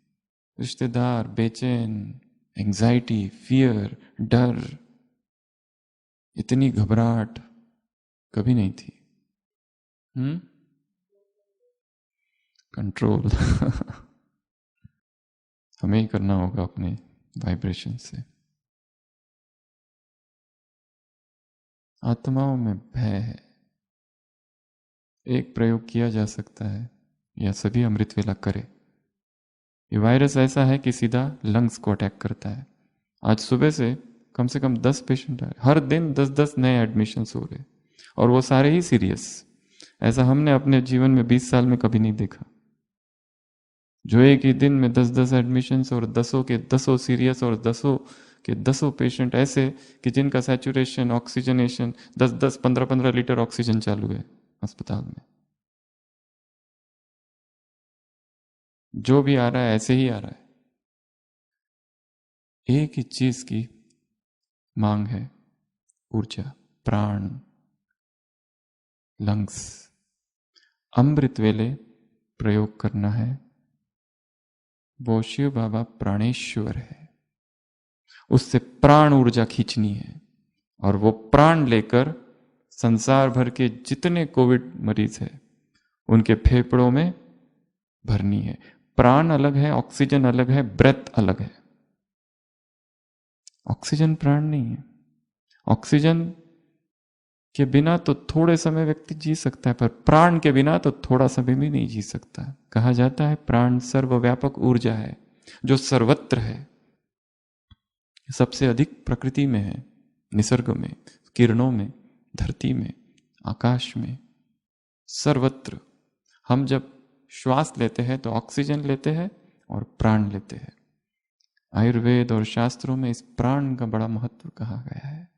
रिश्तेदार बेचैन, एंजाइटी, फियर, डर, इतनी घबराहट कभी नहीं थी। कंट्रोल हमें ही करना होगा अपने वाइब्रेशन से। आत्माओं में भय है, एक प्रयोग किया जा सकता है या सभी अमृत वेला करे। ये वायरस ऐसा है कि सीधा लंग्स को अटैक करता है। आज सुबह से कम 10 पेशेंट आए, हर दिन 10-10 नए एडमिशन्स हो रहे और वो सारे ही सीरियस। ऐसा हमने अपने जीवन में 20 साल में कभी नहीं देखा, जो एक ही दिन में 10-10 एडमिशन्स और 10 के 10 सीरियस और 10 के 10 पेशेंट ऐसे कि जिनका सैचुरेशन, ऑक्सीजनेशन 10-10, 15-15 लीटर ऑक्सीजन चालू है अस्पताल में। जो भी आ रहा है ऐसे ही आ रहा है। एक ही चीज की मांग है, ऊर्जा, प्राण, लंग्स। अमृत वेले प्रयोग करना है, वो शिव बाबा प्राणेश्वर है, उससे प्राण ऊर्जा खींचनी है और वो प्राण लेकर संसार भर के जितने कोविड मरीज है उनके फेफड़ों में भरनी है। प्राण अलग है, ऑक्सीजन अलग है, ब्रेथ अलग है। ऑक्सीजन प्राण नहीं है। ऑक्सीजन के बिना तो थोड़े समय व्यक्ति जी सकता है, पर प्राण के बिना तो थोड़ा समय भी नहीं जी सकता। कहा जाता है प्राण सर्वव्यापक ऊर्जा है जो सर्वत्र है, सबसे अधिक प्रकृति में है, निसर्ग में, किरणों में, धरती में, आकाश में, सर्वत्र। हम जब श्वास लेते हैं तो ऑक्सीजन लेते हैं और प्राण लेते हैं। आयुर्वेद और शास्त्रों में इस प्राण का बड़ा महत्व कहा गया है।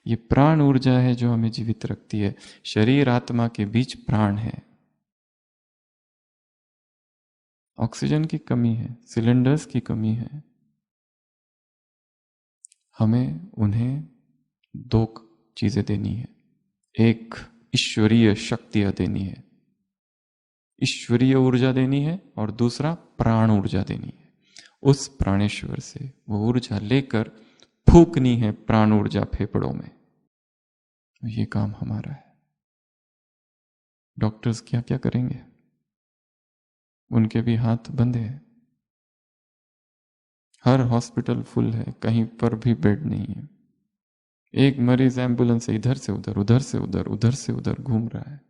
ये प्राण ऊर्जा है जो हमें जीवित रखती है। शरीर आत्मा के बीच प्राण है। ऑक्सीजन की कमी है, सिलेंडर्स की कमी है, हमें उन्हें 2 चीजें देनी है। एक ईश्वरीय शक्तियां देनी है, ईश्वरीय ऊर्जा देनी है, और दूसरा प्राण ऊर्जा देनी है। उस प्राणेश्वर से वो ऊर्जा लेकर फूकनी है प्राण ऊर्जा फेफड़ों में। ये काम हमारा है। डॉक्टर्स क्या क्या करेंगे, उनके भी हाथ बंधे हैं। हर हॉस्पिटल फुल है, कहीं पर भी बेड नहीं है। एक मरीज एम्बुलेंस से इधर से उधर, उधर से उधर, उधर से उधर घूम रहा है।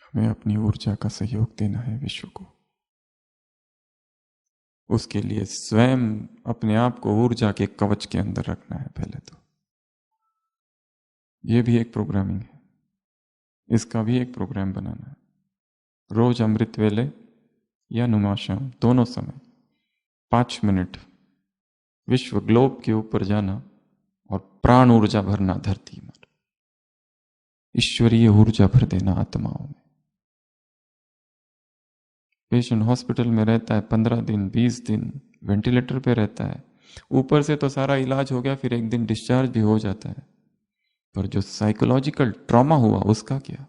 हमें अपनी ऊर्जा का सहयोग देना है विश्व को। उसके लिए स्वयं अपने आप को ऊर्जा के कवच के अंदर रखना है पहले तो। यह भी एक प्रोग्रामिंग है, इसका भी एक प्रोग्राम बनाना है। रोज अमृत वेले या नुमाशाम दोनों समय 5 मिनट विश्व ग्लोब के ऊपर जाना और प्राण ऊर्जा भरना धरती में, ईश्वरीय ऊर्जा भर देना आत्माओं में। पेशेंट हॉस्पिटल में रहता है 15 दिन, 20 दिन वेंटिलेटर पे रहता है, ऊपर से तो सारा इलाज हो गया, फिर एक दिन डिस्चार्ज भी हो जाता है, पर जो साइकोलॉजिकल ट्रॉमा हुआ उसका क्या?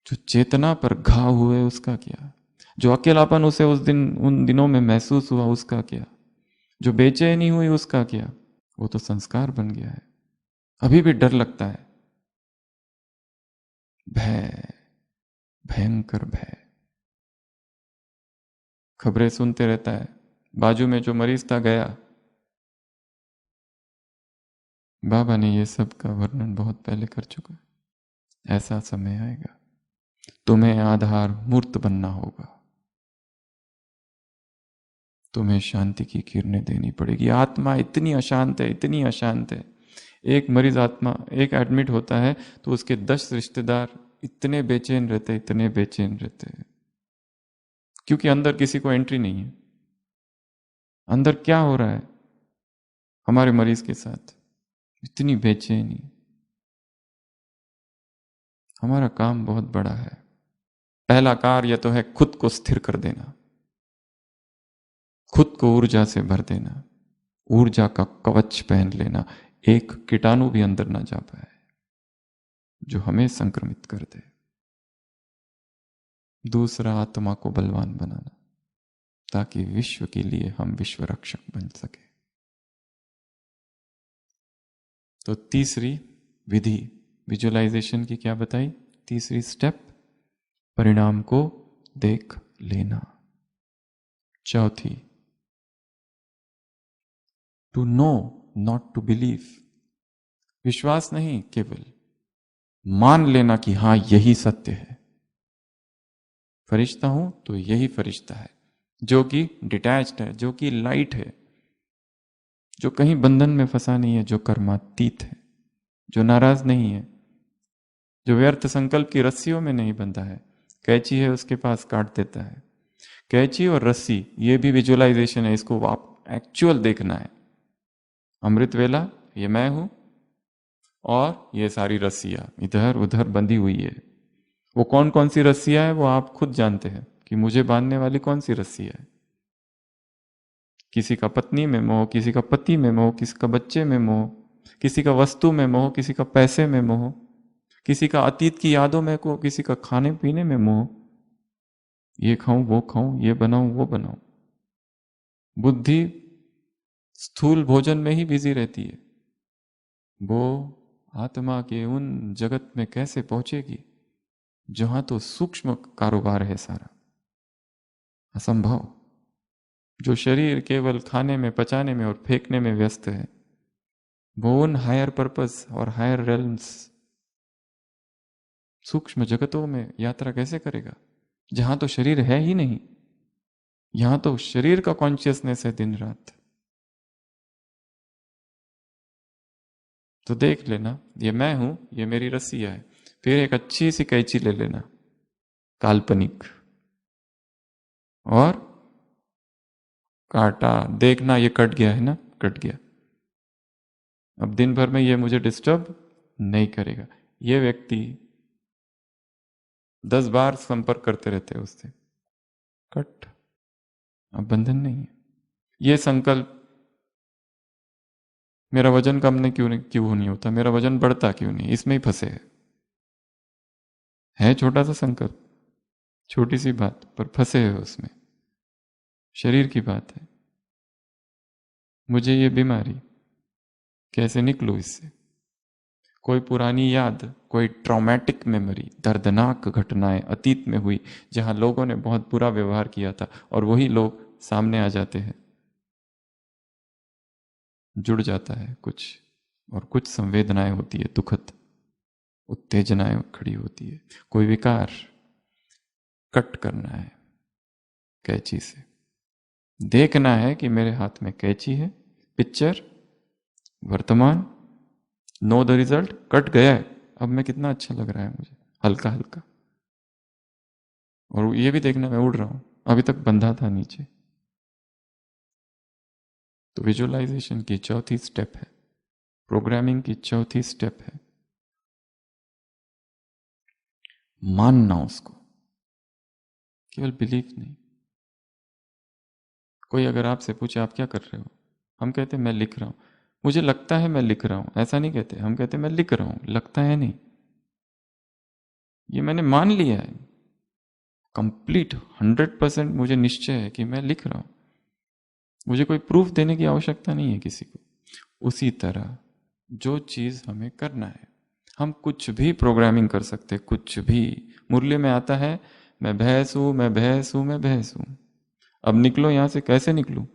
जो चेतना पर घाव हुए उसका क्या? जो अकेलापन उसे उस दिन उन दिनों में महसूस हुआ उसका क्या? जो बेचैनी हुई उसका क्या? वो तो संस्कार बन गया है। अभी भी डर लगता है, भय, भयंकर भय। खबरें सुनते रहता है, बाजू में जो मरीज था गया। बाबा ने ये सब का वर्णन बहुत पहले कर चुका है। ऐसा समय आएगा, तुम्हें आधार मूर्त बनना होगा, तुम्हें शांति की किरणें देनी पड़ेगी। आत्मा इतनी अशांत है, इतनी अशांत है। एक मरीज आत्मा एक एडमिट होता है तो उसके 10 रिश्तेदार इतने बेचैन रहते, इतने बेचैन रहते हैं, क्योंकि अंदर किसी को एंट्री नहीं है। अंदर क्या हो रहा है हमारे मरीज के साथ, इतनी बेचैनी। हमारा काम बहुत बड़ा है। पहला कार्य तो है खुद को स्थिर कर देना, खुद को ऊर्जा से भर देना, ऊर्जा का कवच पहन लेना, एक कीटाणु भी अंदर ना जा पाए जो हमें संक्रमित कर दे। दूसरा, आत्मा को बलवान बनाना, ताकि विश्व के लिए हम विश्व रक्षक बन सके। तो तीसरी विधि विजुअलाइजेशन की क्या बताई? तीसरी स्टेप, परिणाम को देख लेना। चौथी, to know not to believe, विश्वास नहीं, केवल मान लेना कि हां यही सत्य है। फरिश्ता हूं तो यही फरिश्ता है, जो कि डिटैच्ड है, जो कि लाइट है, जो कहीं बंधन में फंसा नहीं है, जो कर्मातीत है, जो नाराज नहीं है, जो व्यर्थ संकल्प की रस्सियों में नहीं बंधा है। कैंची है उसके पास, काट देता है। कैंची और रस्सी ये भी विजुअलाइजेशन है, इसको आप एक्चुअल देखना है। अमृत वेला ये मैं हूं, और ये सारी रस्सियां इधर उधर बंधी हुई है। वो कौन कौन सी रस्सियां है वो आप खुद जानते हैं कि मुझे बांधने वाली कौन सी रस्सियां है। किसी का पत्नी में मोह, किसी का पति में मोह, किसी का बच्चे में मोह, किसी का वस्तु में मोह, किसी का पैसे में मोह, किसी का अतीत की यादों में को, किसी का खाने पीने में मोह। ये खाऊं वो खाऊं, ये बनाऊं वो बनाऊं। बुद्धि स्थूल भोजन में ही बिजी रहती है। वो आत्मा के उन जगत में कैसे पहुंचेगी जहां तो सूक्ष्म कारोबार है सारा? असंभव। जो शरीर केवल खाने में, पचाने में और फेंकने में व्यस्त है, वो उन हायर पर्पस और हायर रेल्म्स, सूक्ष्म जगतों में यात्रा कैसे करेगा जहां तो शरीर है ही नहीं? यहां तो शरीर का कॉन्शियसनेस है दिन रात। तो देख लेना, ये मैं हूं, ये मेरी रस्सियां है। फिर एक अच्छी सी कैंची ले लेना, काल्पनिक, और काटा। देखना ये कट गया है ना, कट गया। अब दिन भर में ये मुझे डिस्टर्ब नहीं करेगा। ये व्यक्ति 10 बार संपर्क करते रहते हैं उससे, कट। अब बंधन नहीं है। ये संकल्प, मेरा वजन कम नहीं क्यों नहीं होता, मेरा वजन बढ़ता क्यों नहीं, इसमें ही फंसे है छोटा सा संकल्प, छोटी सी बात, पर फंसे है उसमें। शरीर की बात है, मुझे ये बीमारी, कैसे निकलूं इससे? कोई पुरानी याद, कोई ट्रॉमेटिक मेमोरी, दर्दनाक घटनाएं अतीत में हुई जहां लोगों ने बहुत बुरा व्यवहार किया था, और वही लोग सामने आ जाते हैं। जुड़ जाता है कुछ, और कुछ संवेदनाएं होती है, दुखद उत्तेजनाएं खड़ी होती है। कोई विकार, कट करना है कैंची से। देखना है कि मेरे हाथ में कैंची है, पिक्चर, वर्तमान, नो द रिजल्ट, कट गया है, अब मैं कितना अच्छा लग रहा है मुझे, हल्का हल्का। और ये भी देखना मैं उड़ रहा हूं, अभी तक बंधा था नीचे। तो विजुअलाइजेशन की चौथी स्टेप है, प्रोग्रामिंग की चौथी स्टेप है मानना उसको, केवल बिलीव नहीं। कोई अगर आपसे पूछे आप क्या कर रहे हो, हम कहते मैं लिख रहा हूं, मुझे लगता है मैं लिख रहा हूं, ऐसा नहीं कहते। हम कहते मैं लिख रहा हूं, लगता है नहीं, ये मैंने मान लिया है, कंप्लीट 100% मुझे निश्चय है कि मैं लिख रहा हूं, मुझे कोई प्रूफ देने की आवश्यकता नहीं है किसी को। उसी तरह जो चीज हमें करना है, हम कुछ भी प्रोग्रामिंग कर सकते, कुछ भी। मुरली में आता है मैं भैंस हूं, मैं भैंस हूं, मैं भैंस हूं। अब निकलो यहां से, कैसे निकलूं?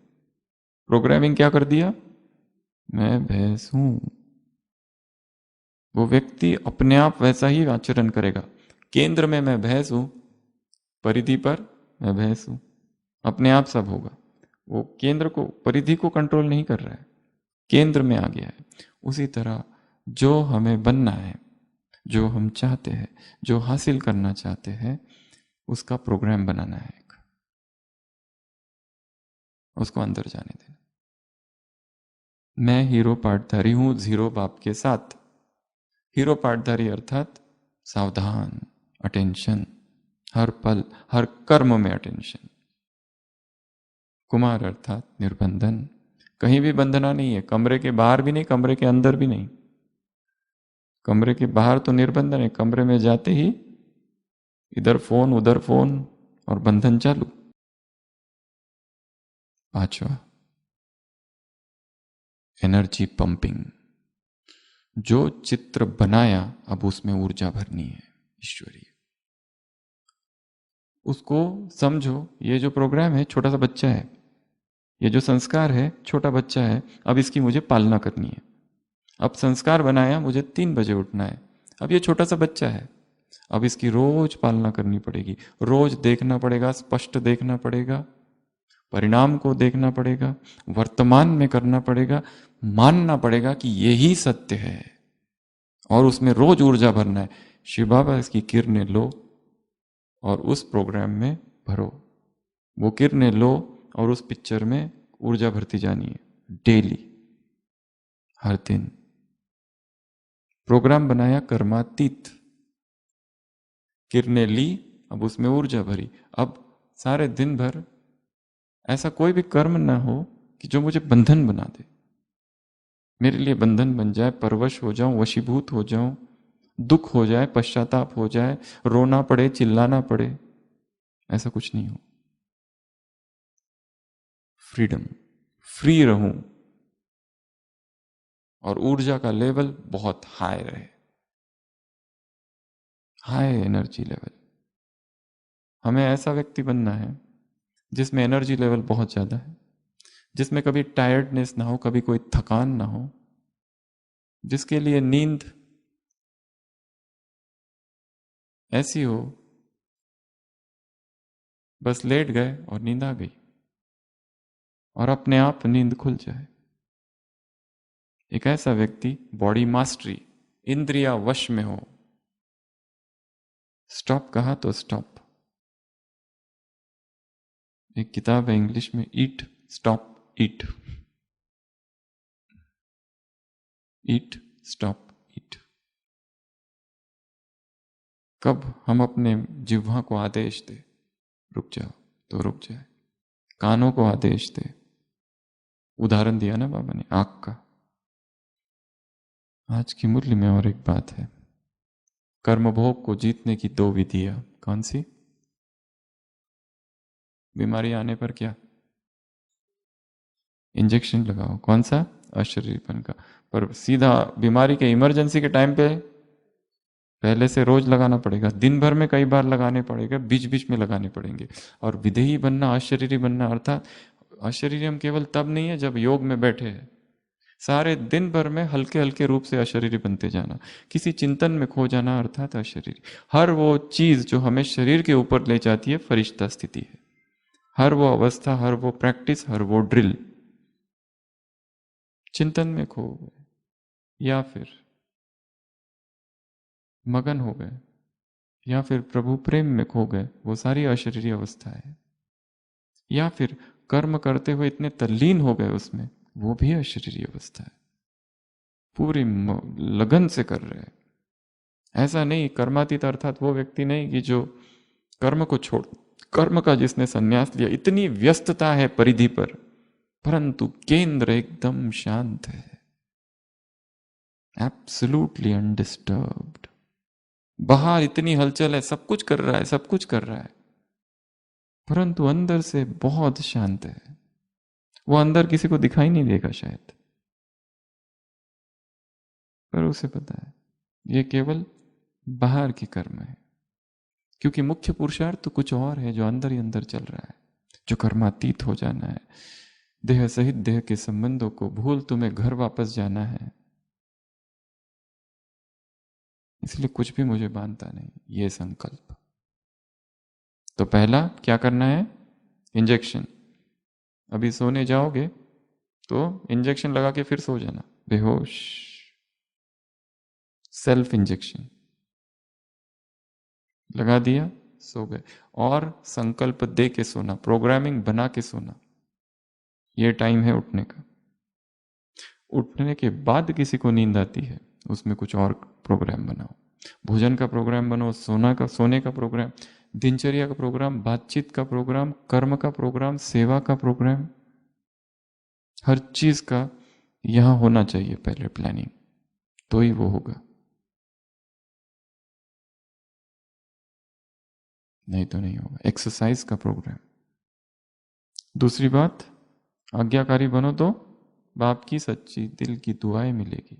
प्रोग्रामिंग क्या कर दिया? मैं भैंस हूं। वो व्यक्ति अपने आप वैसा ही आचरण करेगा। केंद्र में मैं भैंस हूं, परिधि पर मैं भैंस हूं, अपने आप सब होगा। वो केंद्र को, परिधि को कंट्रोल नहीं कर रहा है, केंद्र में आ गया है। उसी तरह जो हमें बनना है, जो हम चाहते हैं, जो हासिल करना चाहते हैं, उसका प्रोग्राम बनाना है, उसको अंदर जाने देना। मैं हीरो पार्टधारी हूं जीरो बाप के साथ। हीरो पार्टधारी अर्थात सावधान, अटेंशन, हर पल हर कर्म में अटेंशन। कुमार अर्थात निर्बंधन, कहीं भी बंधना नहीं है, कमरे के बाहर भी नहीं, कमरे के अंदर भी नहीं। कमरे के बाहर तो निर्बंधन है, कमरे में जाते ही इधर फोन उधर फोन और बंधन चालू। पांचवा, एनर्जी पंपिंग। जो चित्र बनाया अब उसमें ऊर्जा भरनी है ईश्वरीय। उसको समझो, ये जो प्रोग्राम है छोटा सा बच्चा है, ये जो संस्कार है छोटा बच्चा है, अब इसकी मुझे पालना करनी है। अब संस्कार बनाया मुझे 3 बजे उठना है, अब ये छोटा सा बच्चा है, अब इसकी रोज पालना करनी पड़ेगी, रोज देखना पड़ेगा, स्पष्ट देखना पड़ेगा, परिणाम को देखना पड़ेगा, वर्तमान में करना पड़ेगा, मानना पड़ेगा कि यही सत्य है, और उसमें रोज ऊर्जा भरना है। शिव बाबा इसकी किरणें लो और उस प्रोग्राम में भरो, वो किरणें लो और उस पिक्चर में ऊर्जा भरती जानी है डेली, हर दिन। प्रोग्राम बनाया कर्मातीत, किरणें ली, अब उसमें ऊर्जा भरी। अब सारे दिन भर ऐसा कोई भी कर्म ना हो कि जो मुझे बंधन बना दे, मेरे लिए बंधन बन जाए, परवश हो जाऊं, वशीभूत हो जाऊं, दुख हो जाए, पश्चाताप हो जाए, रोना पड़े, चिल्लाना पड़े, ऐसा कुछ नहीं हो। फ्रीडम, फ्री रहूं और ऊर्जा का लेवल बहुत हाई रहे, हाई एनर्जी लेवल। हमें ऐसा व्यक्ति बनना है जिसमें एनर्जी लेवल बहुत ज्यादा है, जिसमें कभी टायर्डनेस ना हो, कभी कोई थकान ना हो, जिसके लिए नींद ऐसी हो बस लेट गए और नींद आ गई और अपने आप नींद खुल जाए। एक ऐसा व्यक्ति बॉडी मास्टरी, इंद्रिया वश में हो। स्टॉप कहा तो स्टॉप। एक किताब है इंग्लिश में, ईट स्टॉप ईट, ईट स्टॉप ईट। कब हम अपने जिह्वा को आदेश दे रुक जाओ तो रुक जाए, कानों को आदेश दे। उदाहरण दिया ना बाबा ने आंख का। आज की मुरली में और एक बात है, कर्मभोग को जीतने की 2 विधियां। कौन सी? बीमारी आने पर क्या? इंजेक्शन लगाओ। कौन सा? अशरीरपन का। पर सीधा बीमारी के इमरजेंसी के टाइम पे पहले से रोज लगाना पड़ेगा, दिन भर में कई बार लगाने पड़ेगा, बीच बीच में लगाने पड़ेंगे। और विदेही बनना, अशरीरी बनना, अर्थात अशरीरी हम केवल तब नहीं है जब योग में बैठे हैं, सारे दिन भर में हल्के हल्के रूप से अशरीरी बनते जाना, किसी चिंतन में खो जाना, अर्थात अशरीरी। हर वो चीज जो हमें शरीर के ऊपर ले जाती है फरिश्ता स्थिति है। हर वो अवस्था, हर वो प्रैक्टिस, हर वो ड्रिल चिंतन में खो गए, या फिर मगन हो गए, या फिर प्रभु प्रेम में खो गए, वो सारी अशरीरी अवस्था है। या फिर कर्म करते हुए इतने तल्लीन हो गए उसमें, वो भी अशरीरी अवस्था है। पूरी लगन से कर रहे हैं। ऐसा नहीं, कर्मातीत अर्थात वो व्यक्ति नहीं कि जो कर्म को छोड़, कर्म का जिसने संन्यास लिया, इतनी व्यस्तता है परिधि पर, परंतु केंद्र एकदम शांत है, एब्सोल्युटली अनडिस्टर्ब्ड। बाहर इतनी हलचल है, सब कुछ कर रहा है, सब कुछ कर रहा है, परंतु अंदर से बहुत शांत है। वो अंदर किसी को दिखाई नहीं देगा शायद, पर उसे पता है ये केवल बाहर की कर्म है, क्योंकि मुख्य पुरुषार्थ तो कुछ और है जो अंदर ही अंदर चल रहा है, जो कर्मातीत हो जाना है। देह सहित देह के संबंधों को भूल तुम्हें घर वापस जाना है। इसलिए कुछ भी मुझे बांधता नहीं, ये संकल्प। तो पहला क्या करना है? इंजेक्शन। अभी सोने जाओगे तो इंजेक्शन लगा के फिर सो जाना, बेहोश। सेल्फ इंजेक्शन लगा दिया, सो गए। और संकल्प दे के सोना, प्रोग्रामिंग बना के सोना, ये टाइम है उठने का। उठने के बाद किसी को नींद आती है, उसमें कुछ और प्रोग्राम बनाओ। भोजन का प्रोग्राम बनाओ, सोने का प्रोग्राम, दिनचर्या का प्रोग्राम, बातचीत का प्रोग्राम, कर्म का प्रोग्राम, सेवा का प्रोग्राम, हर चीज का यहां होना चाहिए पहले प्लानिंग, तो ही वो होगा, नहीं तो नहीं होगा। एक्सरसाइज का प्रोग्राम। दूसरी बात, आज्ञाकारी बनो तो बाप की सच्ची दिल की दुआएं मिलेगी।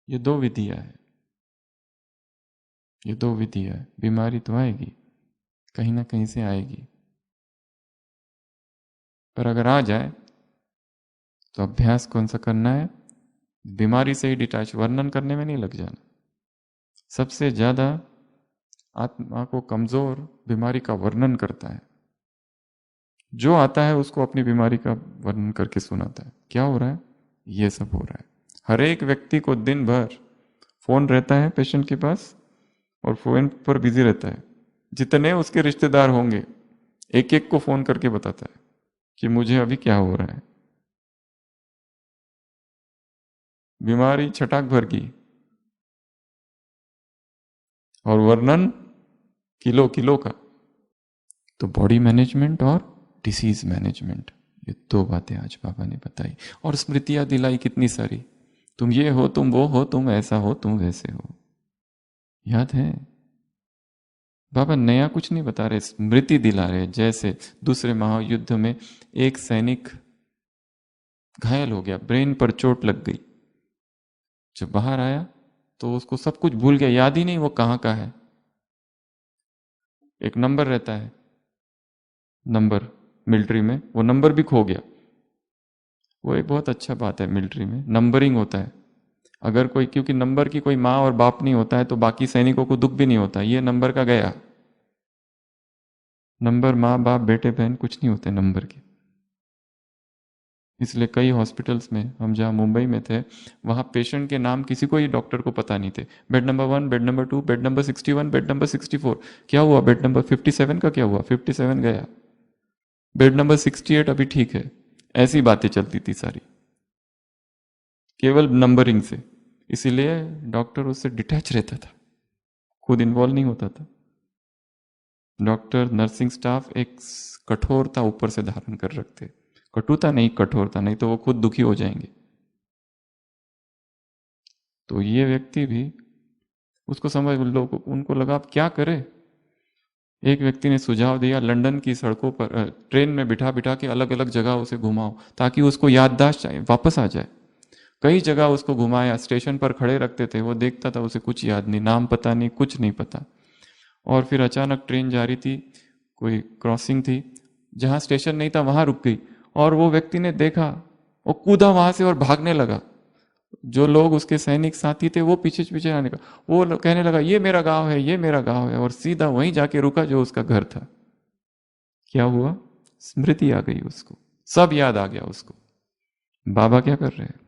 ये दो विधियां है, ये दो विधियां है। बीमारी तो आएगी, कहीं ना कहीं से आएगी, पर अगर आ जाए तो अभ्यास कौन सा करना है? बीमारी से ही डिटैच, वर्णन करने में नहीं लग जाना। सबसे ज्यादा आत्मा को कमजोर बीमारी का वर्णन करता है, जो आता है उसको अपनी बीमारी का वर्णन करके सुनाता है। क्या हो रहा है? ये सब हो रहा है। हर एक व्यक्ति को दिन भर फोन रहता है पेशेंट के पास, और फोन पर बिजी रहता है। जितने उसके रिश्तेदार होंगे एक एक को फोन करके बताता है कि मुझे अभी क्या हो रहा है। बीमारी छटाक भर की, और वर्णन किलो किलो का। तो बॉडी मैनेजमेंट और डिसीज मैनेजमेंट, ये दो बातें आज बाबा ने बताई। और स्मृतियां दिलाई कितनी सारी, तुम ये हो, तुम वो हो, तुम ऐसा हो, तुम वैसे हो। याद है? बाबा नया कुछ नहीं बता रहे, स्मृति दिला रहे। जैसे दूसरे महायुद्ध में एक सैनिक घायल हो गया, ब्रेन पर चोट लग गई। जब बाहर आया तो उसको सब कुछ भूल गया, याद ही नहीं वो कहाँ का है। एक नंबर रहता है, नंबर मिलिट्री में, वो नंबर भी खो गया। वो एक बहुत अच्छा बात है, मिलिट्री में नंबरिंग होता है। अगर कोई, क्योंकि नंबर की कोई माँ और बाप नहीं होता है, तो बाकी सैनिकों को दुख भी नहीं होता। ये नंबर का गया, नंबर माँ बाप बेटे बहन कुछ नहीं होते नंबर के। इसलिए कई हॉस्पिटल्स में, हम जहाँ मुंबई में थे, वहाँ पेशेंट के नाम किसी को ही डॉक्टर को पता नहीं थे। Bed number 1, bed number 2, bed number 61, bed number 64। क्या हुआ? बेड नंबर 57 का क्या हुआ? 57 गया। बेड नंबर 68 अभी ठीक है। ऐसी बातें चलती थी सारी, केवल नंबरिंग से। इसीलिए डॉक्टर उससे डिटैच रहता था, खुद इन्वॉल्व नहीं होता था। डॉक्टर, नर्सिंग स्टाफ एक कठोरता ऊपर से धारण कर रखते, कटुता नहीं, कठोरता, नहीं तो वो खुद दुखी हो जाएंगे। तो ये व्यक्ति भी, उसको समझ लोग, उनको लगा अब क्या करे। एक व्यक्ति ने सुझाव दिया, लंदन की सड़कों पर ट्रेन में बिठा बिठा के अलग अलग जगह उसे घुमाओ, ताकि उसको याददाश्त वापस आ जाए। कई जगह उसको घुमाया, स्टेशन पर खड़े रखते थे, वो देखता था, उसे कुछ याद नहीं, नाम पता नहीं, कुछ नहीं पता। और फिर अचानक ट्रेन जा रही थी, कोई क्रॉसिंग थी, जहां स्टेशन नहीं था वहां रुक गई, और वो व्यक्ति ने देखा, वो कूदा वहां से और भागने लगा। जो लोग उसके सैनिक साथी थे वो पीछे पीछे आने का, वो कहने लगा ये मेरा गांव है, ये मेरा गांव है, और सीधा वहीं जाके रुका जो उसका घर था। क्या हुआ? स्मृति आ गई उसको, सब याद आ गया उसको। बाबा क्या कर रहे हैं?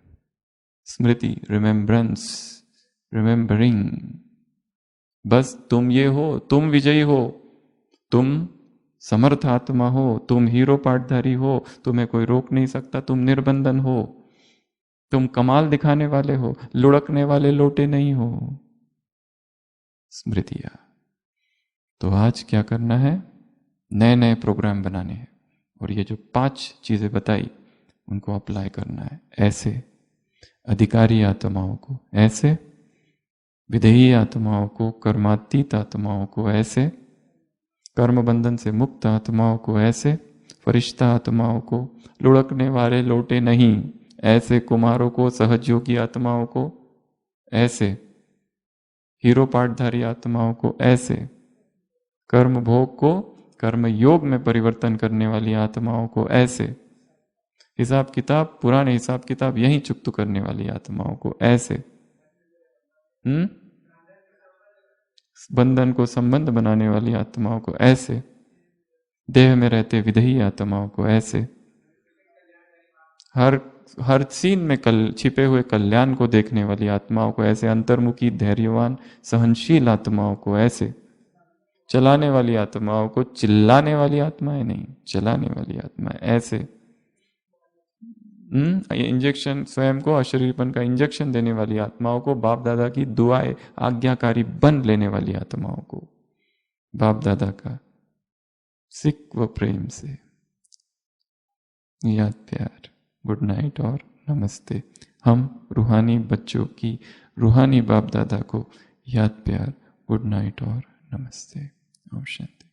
स्मृति, रिमेम्बरेंस, रिमेम्बरिंग। बस तुम ये हो, तुम विजयी हो, तुम समर्थ आत्मा हो, तुम हीरो पाठधारी हो, तुम्हें कोई रोक नहीं सकता, तुम निर्बंधन हो, तुम कमाल दिखाने वाले हो, लुढ़कने वाले लोटे नहीं हो। स्मृतियां। तो आज क्या करना है? नए नए प्रोग्राम बनाने हैं। और ये जो 5 चीजें बताई, उनको अप्लाई करना है। ऐसे अधिकारी आत्माओं को, ऐसे विधेयी आत्माओं को, कर्मातीत आत्माओं को, ऐसे कर्म बंधन से मुक्त आत्माओं को, ऐसे फरिश्ता आत्माओं को, लुढ़कने वाले लोटे नहीं ऐसे कुमारों को, सहजयोगी आत्माओं को, ऐसे हीरो पाठधारी आत्माओं को, ऐसे कर्म भोग को कर्म योग में परिवर्तन करने वाली आत्माओं को, ऐसे हिसाब किताब, पुराने हिसाब किताब यही चुकतू करने वाली आत्माओं को, ऐसे बंधन को संबंध बनाने वाली आत्माओं को, ऐसे देह में रहते विधेयी आत्माओं को, ऐसे हर सीन में छिपे हुए कल्याण को देखने वाली आत्माओं को, ऐसे अंतर्मुखी धैर्यवान सहनशील आत्माओं को, ऐसे चलाने वाली आत्माओं को, चिल्लाने वाली आत्माएं नहीं, चलाने वाली आत्माएं, ऐसे इंजेक्शन, स्वयं को अशरीरपन का इंजेक्शन देने वाली आत्माओं को, बाप दादा की दुआएं आज्ञाकारी बन लेने वाली आत्माओं को, बाप दादा का सिख व प्रेम से याद प्यार, गुड नाइट और नमस्ते। हम रूहानी बच्चों की रूहानी बाप दादा को याद प्यार, गुड नाइट और नमस्ते। ओम शांति।